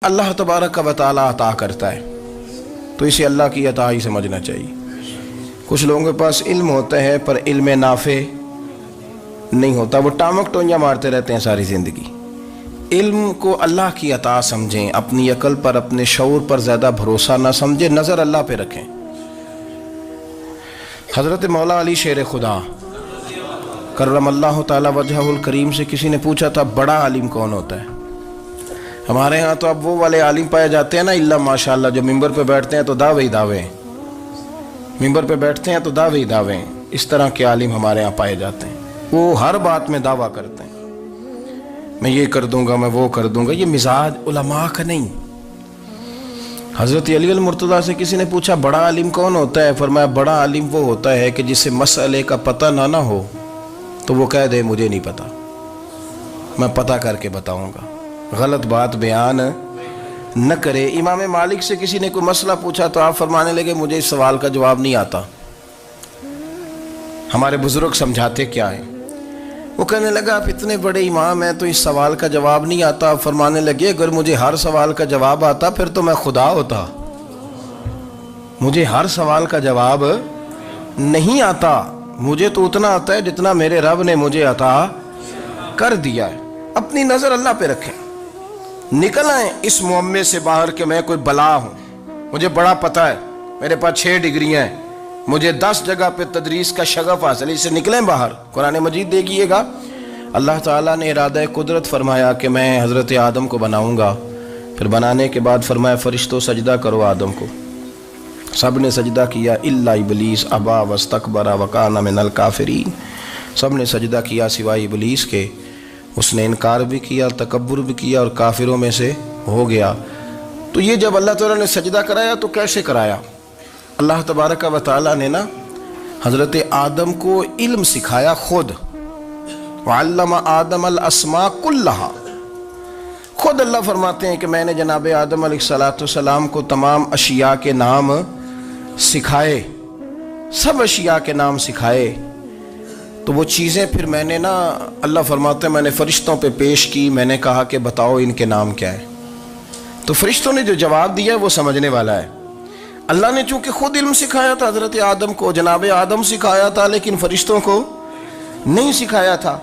اللہ تبارک و تعالی عطا کرتا ہے تو اسے اللہ کی عطا ہی سمجھنا چاہیے۔ کچھ لوگوں کے پاس علم ہوتا ہے پر علم نافع نہیں ہوتا، وہ ٹامک ٹونیاں مارتے رہتے ہیں ساری زندگی۔ علم کو اللہ کی عطا سمجھیں، اپنی عقل پر اپنے شعور پر زیادہ بھروسہ نہ سمجھیں، نظر اللہ پہ رکھیں۔ حضرت مولا علی شیر خدا کرم اللہ تعالی وجہہ الکریم سے کسی نے پوچھا تھا بڑا عالم کون ہوتا ہے؟ ہمارے ہاں تو اب وہ والے عالم پائے جاتے ہیں نا اللہ ماشاءاللہ، جو ممبر پہ بیٹھتے ہیں تو دعوے ہی دعوے، ممبر پہ بیٹھتے ہیں تو دعوے ہی دعوے، اس طرح کے عالم ہمارے ہاں پائے جاتے ہیں۔ وہ ہر بات میں دعویٰ کرتے ہیں، میں یہ کر دوں گا، میں وہ کر دوں گا۔ یہ مزاج علماء کا نہیں۔ حضرت علی المرتضیٰ سے کسی نے پوچھا بڑا عالم کون ہوتا ہے؟ فرمایا بڑا عالم وہ ہوتا ہے کہ جسے مسئلے کا پتہ نہ ہو تو وہ کہہ دے مجھے نہیں پتہ، میں پتہ کر کے بتاؤں گا، غلط بات بیان نہ کرے۔ امام مالک سے کسی نے کوئی مسئلہ پوچھا تو آپ فرمانے لگے مجھے اس سوال کا جواب نہیں آتا، ہمارے بزرگ سمجھاتے کیا ہیں؟ وہ کہنے لگا آپ اتنے بڑے امام ہیں تو اس سوال کا جواب نہیں آتا۔ آپ فرمانے لگے اگر مجھے ہر سوال کا جواب آتا پھر تو میں خدا ہوتا، مجھے ہر سوال کا جواب نہیں آتا، مجھے تو اتنا آتا ہے جتنا میرے رب نے مجھے عطا کر دیا ہے۔ اپنی نظر اللہ پہ رکھیں، نکل آئیں اس معمے سے باہر کہ میں کوئی بلا ہوں، مجھے بڑا پتہ ہے، میرے پاس 6 ڈگریاں ہیں، مجھے 10 جگہ پہ تدریس کا شغف حاصل ہے، اس سے نکلیں باہر۔ قرآن مجید دیکھیے گا، اللہ تعالیٰ نے ارادہ قدرت فرمایا کہ میں حضرت آدم کو بناؤں گا، پھر بنانے کے بعد فرمایا فرشتوں سجدہ کرو آدم کو، سب نے سجدہ کیا الا ابلیس ابا واستکبر وکان من الکافرین، سب نے سجدہ کیا سوائے ابلیس کے، اس نے انکار بھی کیا، تکبر بھی کیا اور کافروں میں سے ہو گیا۔ تو یہ جب اللہ تعالیٰ نے سجدہ کرایا تو کیسے کرایا؟ اللہ تبارک و تعالیٰ نے نا حضرت آدم کو علم سکھایا خود، وعلم آدم الاسماء کلہا، خود اللہ فرماتے ہیں کہ میں نے جناب آدم علیہ السلام کو تمام اشیاء کے نام سکھائے، سب اشیاء کے نام سکھائے۔ تو وہ چیزیں پھر میں نے نا، اللہ فرماتے ہیں میں نے فرشتوں پہ پیش کی، میں نے کہا کہ بتاؤ ان کے نام کیا ہے، تو فرشتوں نے جو جواب دیا ہے وہ سمجھنے والا ہے۔ اللہ نے چونکہ خود علم سکھایا تھا حضرت آدم کو، جناب آدم سکھایا تھا لیکن فرشتوں کو نہیں سکھایا تھا،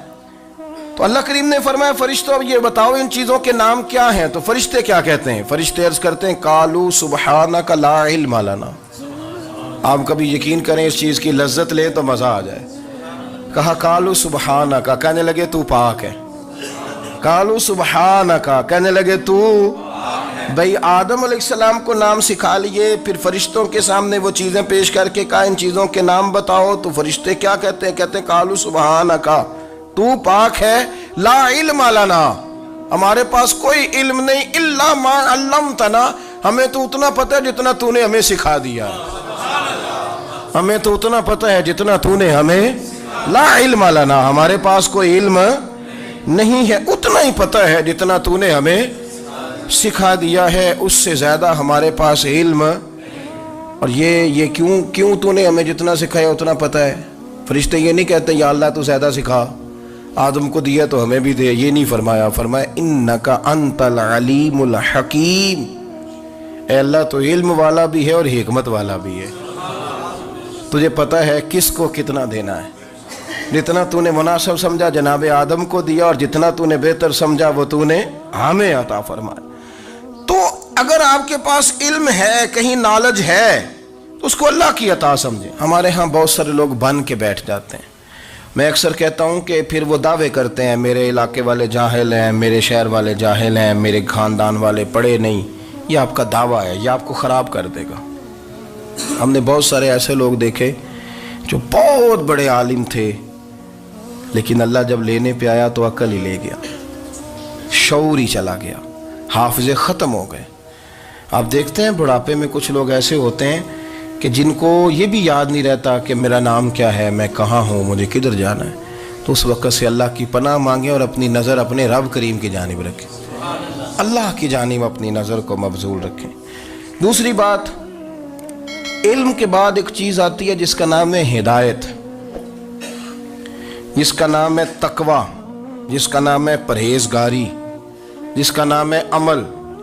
تو اللہ کریم نے فرمایا فرشتوں اب یہ بتاؤ ان چیزوں کے نام کیا ہیں؟ تو فرشتے کیا کہتے ہیں؟ فرشتے عرض کرتے ہیں قالوا سبحانک لا علم لنا۔ آپ کبھی یقین کریں اس چیز کی لذت لیں تو مزہ آ جائے۔ کہا قالوا سبحانک، کہنے لگے تو پاک ہے، قالوا سبحانک، کہنے لگے تو بھئی آدم علیہ السلام کو نام سکھا لیے، پھر فرشتوں کے سامنے وہ چیزیں پیش کر کے کہا ان چیزوں کے نام بتاؤ، تو فرشتے کیا کہتے ہیں؟ کہتے ہیں قالوا سبحانک، تو پاک ہے، لا علم لنا، ہمارے پاس کوئی علم نہیں، الا ما علمتنا، ہمیں تو اتنا پتہ ہے جتنا تو نے ہمیں سکھا دیا، ہمیں تو اتنا پتہ ہے جتنا تو نے ہمیں، لا علم لنا، ہمارے پاس کوئی علم نہیں ہے، اتنا ہی پتہ ہے جتنا تو نے ہمیں سکھا دیا ہے، اس سے زیادہ ہمارے پاس علم۔ اور یہ کیوں تو نے ہمیں جتنا سکھایا اتنا پتہ ہے؟ فرشتے یہ نہیں کہتے یا اللہ تو زیادہ سکھا، آدم کو دیا تو ہمیں بھی دے، یہ نہیں فرمایا، فرمایا انک انت العلیم الحکیم، اے اللہ تو علم والا بھی ہے اور حکمت والا بھی ہے، تجھے پتہ ہے کس کو کتنا دینا ہے، جتنا تو نے مناسب سمجھا جناب آدم کو دیا، اور جتنا تو نے بہتر سمجھا وہ تو نے ہمیں عطا فرمایا۔ تو اگر آپ کے پاس علم ہے، کہیں نالج ہے، تو اس کو اللہ کی عطا سمجھیں۔ ہمارے ہاں بہت سارے لوگ بن کے بیٹھ جاتے ہیں، میں اکثر کہتا ہوں کہ پھر وہ دعوے کرتے ہیں میرے علاقے والے جاہل ہیں، میرے شہر والے جاہل ہیں، میرے خاندان والے پڑھے نہیں۔ یہ آپ کا دعویٰ ہے، یہ آپ کو خراب کر دے گا۔ ہم نے بہت سارے ایسے لوگ دیکھے جو بہت بڑے عالم تھے، لیکن اللہ جب لینے پہ آیا تو عقل ہی لے گیا، شعور ہی چلا گیا، حافظے ختم ہو گئے۔ آپ دیکھتے ہیں بڑھاپے میں کچھ لوگ ایسے ہوتے ہیں کہ جن کو یہ بھی یاد نہیں رہتا کہ میرا نام کیا ہے، میں کہاں ہوں، مجھے کدھر جانا ہے۔ تو اس وقت سے اللہ کی پناہ مانگیں اور اپنی نظر اپنے رب کریم کی جانب رکھیں، اللہ کی جانب اپنی نظر کو مبذول رکھیں۔ دوسری بات، علم کے بعد ایک چیز آتی ہے جس کا نام ہے ہدایت، جس کا نام ہے تقوی، جس کا نام ہے پرہیزگاری، جس کا نام ہے عمل۔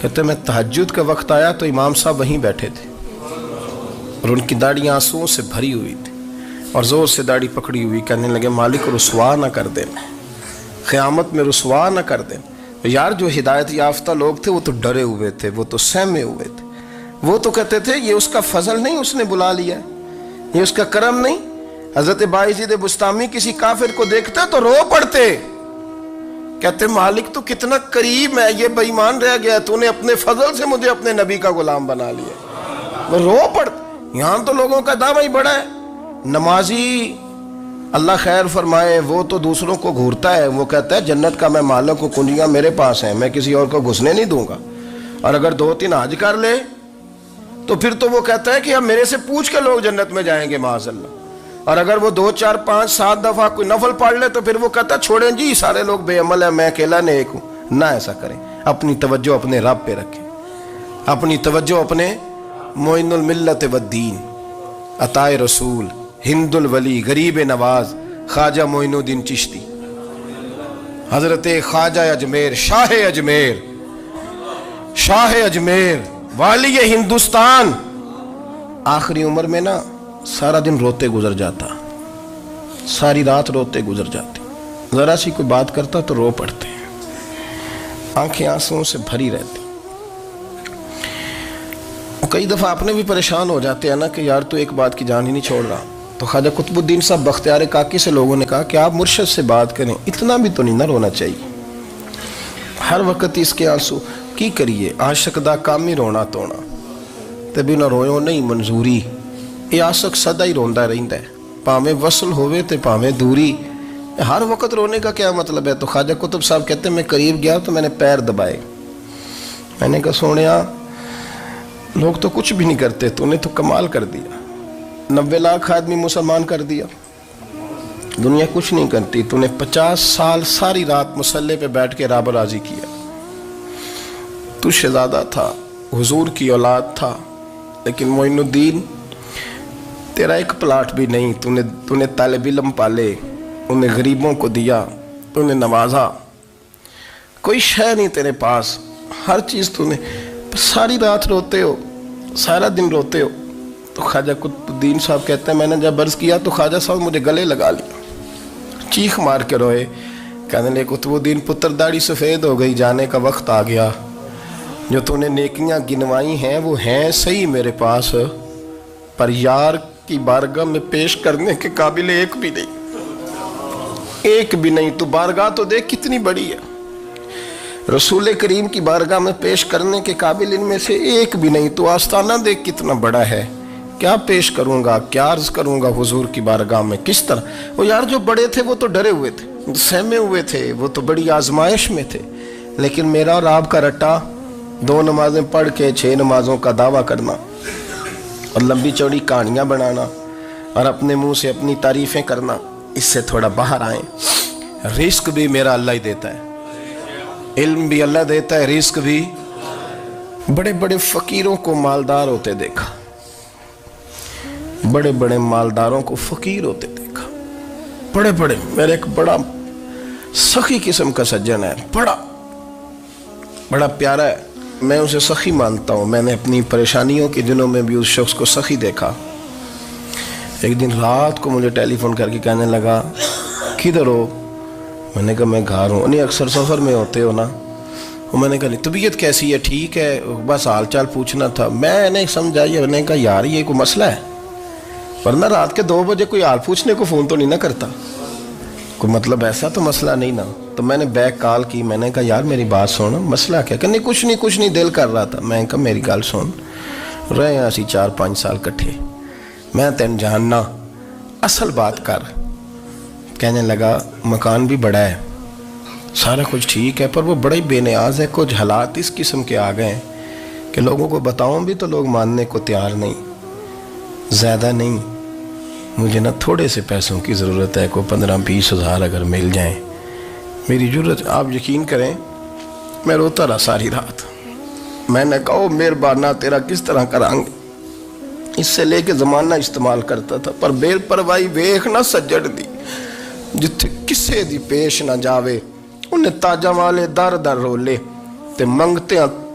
کہتے میں تہجد کا وقت آیا تو امام صاحب وہیں بیٹھے تھے اور ان کی داڑھی آنسوؤں سے بھری ہوئی تھی اور زور سے داڑھی پکڑی ہوئی، کہنے لگے مالک رسوا نہ کر دیں، قیامت میں رسوا نہ کر دیں۔ یار جو ہدایت یافتہ لوگ تھے وہ تو ڈرے ہوئے تھے، وہ تو سہمے ہوئے تھے، وہ تو کہتے تھے یہ اس کا فضل نہیں، اس نے بلا لیا ہے، یہ اس کا کرم نہیں۔ حضرت باعزید بستامی کسی کافر کو دیکھتا تو رو پڑتے، کہتے مالک تو کتنا قریب ہے، یہ بے ایمان رہ گیا، تو نے اپنے فضل سے مجھے اپنے نبی کا غلام بنا لیا۔ وہ رو پڑتے۔ یہاں تو لوگوں کا دعویٰ ہی بڑا ہے۔ نمازی اللہ خیر فرمائے وہ تو دوسروں کو گھورتا ہے، وہ کہتا ہے جنت کا میں مالک ہوں، کنجیاں میرے پاس ہیں، میں کسی اور کو گھسنے نہیں دوں گا، اور اگر 2-3 حج کر لے تو پھر تو وہ کہتا ہے کہ اب میرے سے پوچھ کے لوگ جنت میں جائیں گے معاذ اللہ، اور اگر وہ 2 4 5 7 دفعہ کوئی نفل پڑھ لے تو پھر وہ کہتا ہے چھوڑیں جی سارے لوگ بے عمل ہیں، میں اکیلا نیک ہوں۔ نہ ایسا کریں، اپنی توجہ اپنے رب پہ رکھیں، اپنی توجہ اپنے معین الملت والدین، عطا رسول، ہند الولی، غریب نواز، خواجہ معین الدین چشتی، حضرت خواجہ اجمیر، شاہ اجمیر، شاہ اجمیر، والی ہندوستان۔ آخری عمر میں نا سارا دن روتے گزر جاتا، ساری رات روتے گزر جاتی، ذرا سی کوئی بات کرتا تو رو پڑتے، آنکھیں آنسوؤں سے بھری رہتی۔ کئی دفعہ اپنے بھی پریشان ہو جاتے ہیں نا کہ یار تو ایک بات کی جان ہی نہیں چھوڑ رہا، تو خواجہ قطب الدین صاحب بختیار کاکی سے لوگوں نے کہا کہ آپ مرشد سے بات کریں، اتنا بھی تو نہیں نہ رونا چاہیے، ہر وقت اس کے آنسو کی کریے، عاشق دا کام ہی رونا تونا، تبھی نہ رویو نہیں منظوری، یہ عاشق سدا ہی روندا رہندا ہے، پاویں وصل ہوئے تے پاویں دوری، ہر وقت رونے کا کیا مطلب ہے؟ تو خواجہ قطب صاحب کہتے ہیں میں قریب گیا تو میں نے پیر دبائے، میں نے کہا سونیا لوگ تو کچھ بھی نہیں کرتے، تو نے تو کمال کر دیا، 90 لاکھ آدمی مسلمان کر دیا، دنیا کچھ نہیں کرتی، تو نے 50 سال ساری رات مسلح پہ بیٹھ کے رب راضی کیا، تو شہزادہ تھا، حضور کی اولاد تھا، لیکن معین الدین تیرا ایک پلاٹ بھی نہیں، تو نے طالب علم پالے، انہیں غریبوں کو دیا، تو نے نوازا، کوئی شے نہیں تیرے پاس، ہر چیز تو نے، ساری رات روتے ہو، سارا دن روتے ہو۔ تو خواجہ قطب الدین صاحب کہتے ہیں میں نے جب عرض کیا تو خواجہ صاحب مجھے گلے لگا لیا، چیخ مار کے روئے، کہنے لگے قطب الدین پتر داڑھی سفید ہو گئی، جانے کا وقت آ گیا، جو تو نے نیکیاں گنوائی ہیں وہ ہیں صحیح میرے پاس، پر یار کی بارگاہ میں پیش کرنے کے قابل ایک بھی نہیں، ایک بھی نہیں، تو بارگاہ تو دیکھ کتنی بڑی ہے، رسول کریم کی بارگاہ میں پیش کرنے کے قابل ان میں سے ایک بھی نہیں، تو آستانہ دیکھ کتنا بڑا ہے، کیا پیش کروں گا، کیا عرض کروں گا حضور کی بارگاہ میں، کس طرح؟ وہ یار جو بڑے تھے وہ تو ڈرے ہوئے تھے، سہمے ہوئے تھے، وہ تو بڑی آزمائش میں تھے، لیکن میرا اور آپ کا رٹا 2 نمازیں پڑھ کے 6 نمازوں کا دعویٰ کرنا اور لمبی چوڑی کہانیاں بنانا اور اپنے منہ سے اپنی تعریفیں کرنا، اس سے تھوڑا باہر آئیں۔ رزق بھی میرا اللہ ہی دیتا ہے، علم بھی اللہ دیتا ہے، رزق بھی۔ بڑے بڑے فقیروں کو مالدار ہوتے دیکھا، بڑے بڑے مالداروں کو فقیر ہوتے دیکھا، بڑے بڑے، میرے ایک بڑا سخی قسم کا سجن ہے، بڑا پیارا ہے، میں اسے سخی مانتا ہوں، میں نے اپنی پریشانیوں کے دنوں میں بھی اس شخص کو سخی دیکھا۔ ایک دن رات کو مجھے ٹیلی فون کر کے کہنے لگا کدھر ہو؟ میں نے کہا میں گھر ہوں۔ نہیں اکثر سفر میں ہوتے ہو نا؟ میں نے کہا طبیعت کیسی ہے؟ ٹھیک ہے، بس حال چال پوچھنا تھا۔ میں نے سمجھائی، میں نے کہا یار یہ کوئی مسئلہ ہے، ورنہ رات کے 2 بجے کوئی حال پوچھنے کو فون تو نہیں نہ کرتا، کوئی مطلب ایسا تو مسئلہ نہیں نا۔ تو میں نے بیک کال کی، میں نے کہا یار میری بات سن، مسئلہ کیا؟ کہ نہیں کچھ نہیں دل کر رہا تھا۔ میں نے کہا میری گل سن، رہے ہیں اسی 4-5 سال کٹھے، میں تین جاننا، اصل بات کر۔ کہنے لگا مکان بھی بڑا ہے، سارا کچھ ٹھیک ہے، پر وہ بڑا ہی بے نیاز ہے، کچھ حالات اس قسم کے آ گئے ہیں کہ لوگوں کو بتاؤں بھی تو لوگ ماننے کو تیار نہیں، زیادہ نہیں، مجھے نا تھوڑے سے پیسوں کی ضرورت ہے، کوئی 15-20 ہزار اگر مل جائیں، میری ضرورت۔ آپ یقین کریں میں روتا رہا ساری رات۔ میں نے کہا مہربانہ تیرا کس طرح کرانگے، اس سے لے کے زمانہ استعمال کرتا تھا، پر بے پرواہی ویخ نہ سجڑ دی، جتھے کسے دی پیش نہ جاوے، انہیں تاجہ والے در در رولے تے منگتے ہیں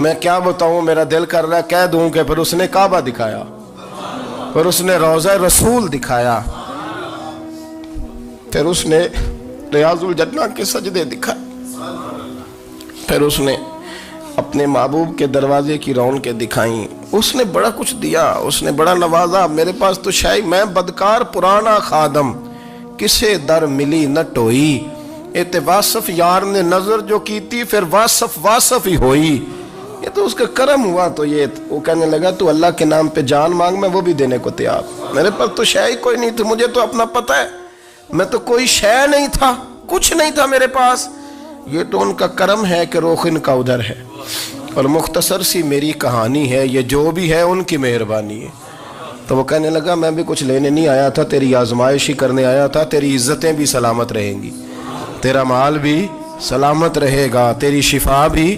میں کیا بتاؤں، میرا دل کر رہا ہے کہہ دوں کہ پھر اس نے کعبہ دکھایا، پھر اس نے روضہ رسول دکھایا، پھر اس نے ریاض الجنہ کے سجدے دکھائے، پھر اس نے اپنے محبوب کے دروازے کی رونقیں دکھائیں، اس نے بڑا کچھ دیا، اس نے بڑا نوازا۔ میرے پاس تو شاید میں بدکار پرانا خادم، کسے در ملی نہ ٹوئی، ایتے واصف یار نے نظر جو کی تھی، پھر واصف ہی ہوئی۔ یہ تو اس کا کرم ہوا۔ تو یہ وہ کہنے لگا تو اللہ کے نام پہ جان مانگ، میں وہ بھی دینے کو تیار۔ میرے پاس تو شے کوئی نہیں تھی، مجھے تو اپنا پتہ ہے، میں تو کوئی شے نہیں تھا، کچھ نہیں تھا میرے پاس۔ یہ تو ان کا کرم ہے کہ رخ ان کا ادھر ہے، اور مختصر سی میری کہانی ہے، یہ جو بھی ہے ان کی مہربانی ہے۔ تو وہ کہنے لگا میں بھی کچھ لینے نہیں آیا تھا، تیری آزمائش ہی کرنے آیا تھا، تیری عزتیں بھی سلامت رہیں گی، تیرا مال بھی سلامت رہے گا، تیری شفا بھی۔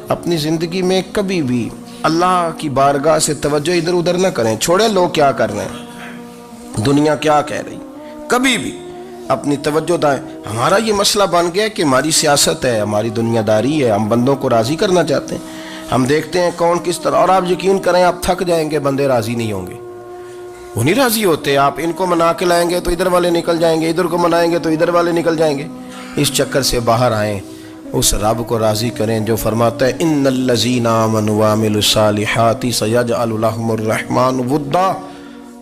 اپنی زندگی میں کبھی بھی اللہ کی بارگاہ سے توجہ ادھر ادھر نہ کریں، چھوڑیں لوگ کیا کر رہے ہیں، دنیا کیا کہہ رہی، کبھی بھی اپنی توجہ دائیں۔ ہمارا یہ مسئلہ بن گیا کہ ہماری سیاست ہے، ہماری دنیا داری ہے، ہم بندوں کو راضی کرنا چاہتے ہیں، ہم دیکھتے ہیں کون کس طرح، اور آپ یقین کریں آپ تھک جائیں گے، بندے راضی نہیں ہوں گے، وہ نہیں راضی ہوتے۔ آپ ان کو منا کے لائیں گے تو ادھر والے نکل جائیں گے، ادھر کو منائیں گے تو ادھر والے نکل جائیں گے۔ اس چکر سے باہر آئیں، اس رب کو راضی کریں جو فرماتا ہے ان الذین آمنوا وعملوا الصالحات سیجعل لهم الرحمن ودا۔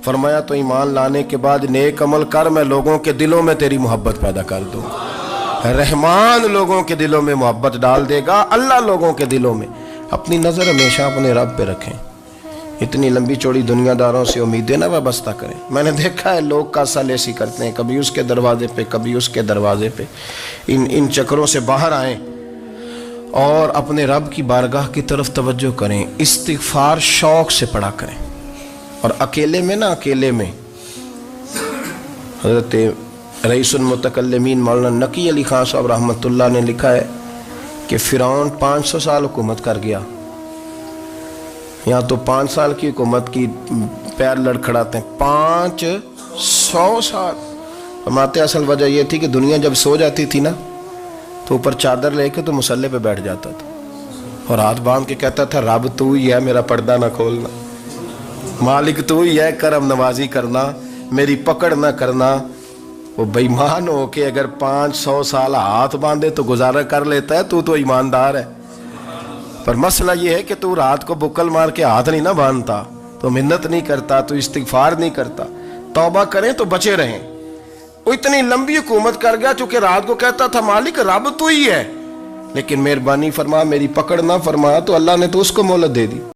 فرمایا تو ایمان لانے کے بعد نیک عمل کر، میں لوگوں کے دلوں میں تیری محبت پیدا کر دوں۔ رحمان لوگوں کے دلوں میں محبت ڈال دے گا، اللہ لوگوں کے دلوں میں۔ اپنی نظر ہمیشہ اپنے رب پہ رکھیں، اتنی لمبی چوڑی دنیا داروں سے امیدیں نہ وابستہ کریں۔ میں نے دیکھا ہے لوگ کاسا لیسی کرتے ہیں، کبھی اس کے دروازے پہ کبھی اس کے دروازے پہ۔ ان چکروں سے باہر آئیں اور اپنے رب کی بارگاہ کی طرف توجہ کریں، استغفار شوق سے پڑھا کریں، اور اکیلے میں اکیلے میں۔ حضرت رئیس المتکلمین مولانا نقی علی خان صاحب رحمۃ اللہ نے لکھا ہے کہ فرعون 500 سال حکومت کر گیا، یہاں تو 5 سال کی حکومت کی پیر لڑکھڑاتے ہیں، 500 سال۔ فرماتے اصل وجہ یہ تھی کہ دنیا جب سو جاتی تھی نا تو اوپر چادر لے کے تو مسلح پہ بیٹھ جاتا تھا، اور ہاتھ باندھ کے کہتا تھا رب تو ہی ہے، میرا پردہ نہ کھولنا، مالک تو ہی ہے، کرم نوازی کرنا، میری پکڑ نہ کرنا۔ وہ بے ایمان ہو کے اگر 500 سال ہاتھ باندھے تو گزارا کر لیتا ہے، تو ایماندار ہے۔ پر مسئلہ یہ ہے کہ تو رات کو بکل مار کے ہاتھ نہیں نہ باندھتا، تو منت نہیں کرتا، تو استغفار نہیں کرتا، توبہ کریں تو بچے رہیں۔ وہ اتنی لمبی حکومت کر گیا چونکہ رات کو کہتا تھا مالک رب تو ہی ہے، لیکن مہربانی فرما، میری پکڑ نہ فرما، تو اللہ نے تو اس کو مہلت دے دی۔